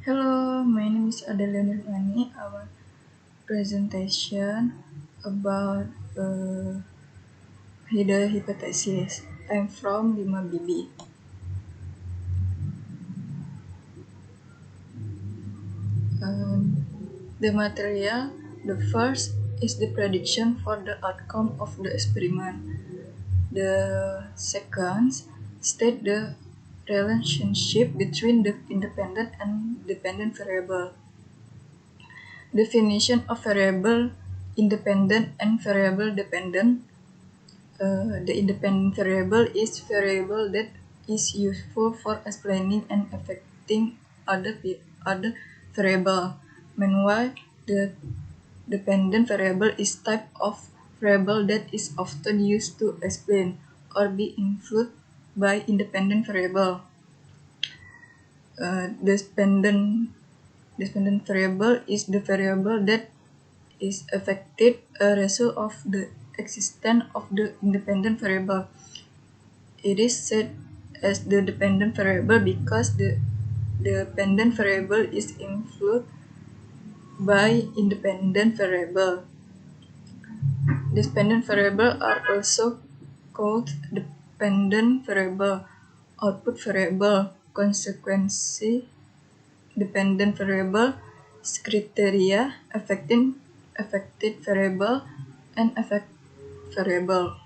Hello, my name is Adelia Nirvani. Our presentation about the hypothesis. I'm from Lima BB. The material, the first is the prediction for the outcome of the experiment. The second state the relationship between the independent and dependent variable. Definition of variable independent and variable dependent. The independent variable is variable that is useful for explaining and affecting other variable. Meanwhile, the dependent variable is type of variable that is often used to explain or be influenced by independent variable. Dependent variable is the variable that is affected a result of the existence of the independent variable. It is set as the dependent variable because the dependent variable is influenced by independent variable. Dependent variable are also called dependent variable, output variable, consequency dependent variable, criteria affected variable, and effect variable.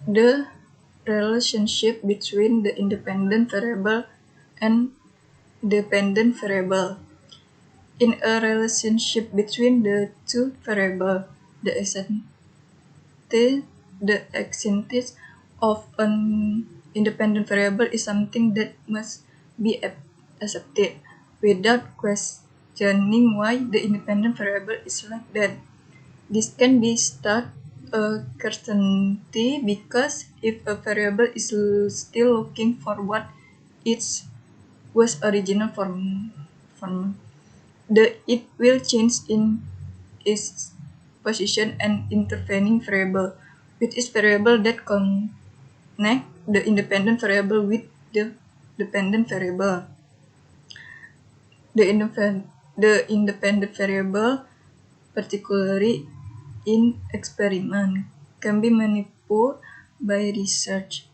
The relationship between the independent variable and dependent variable. In a relationship between the two variables, the existence of an independent variable is something that must be accepted without questioning why the independent variable is like that. This can be start a certainty because if a variable is still looking for what it was original form, it will change in its position and intervening variable, which is variable that connect the independent variable with the dependent variable. The independent variable, particularly in experiment, can be manipulated by researcher.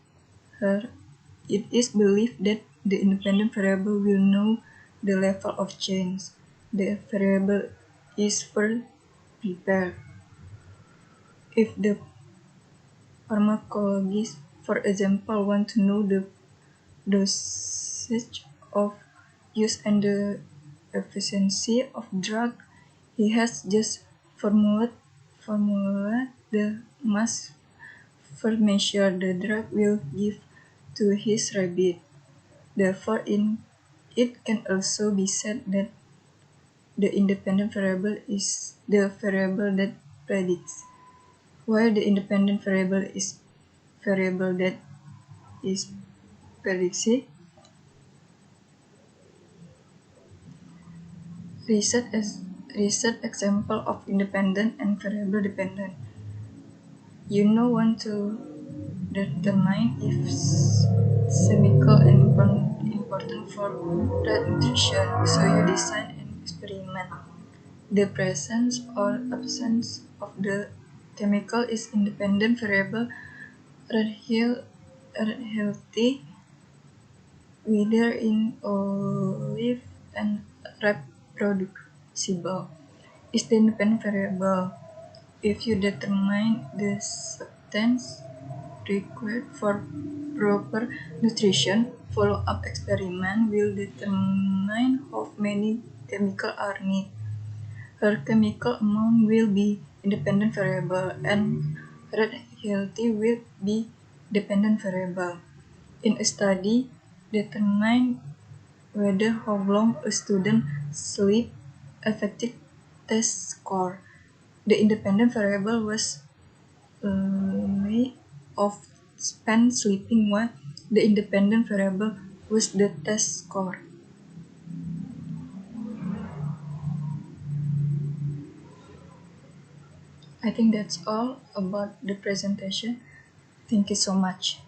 It is believed that the independent variable will know the level of change the variable is first prepared. If the pharmacologist, for example, want to know the dosage of use and the efficiency of drug, he has just formulate the mass first measure the drug will give to his rabbit. Therefore, it can also be said that the independent variable is the variable that predicts, while the independent variable is variable that is predicted. Recent example of independent and variable dependent. You know want to determine if chemical and important for rat nutrition, so you design an experiment. The presence or absence of the chemical is independent variable. Rat healthy, whether in olive and reproducible, is the independent variable. If you determine the substance required for proper nutrition, follow-up experiment will determine how many chemicals are needed. Her chemical amount will be independent variable and rat healthy will be dependent variable. In a study, determine whether how long a student sleep affected test score. The independent variable was length of spent sleeping, while the independent variable was the test score. I think that's all about the presentation. Thank you so much.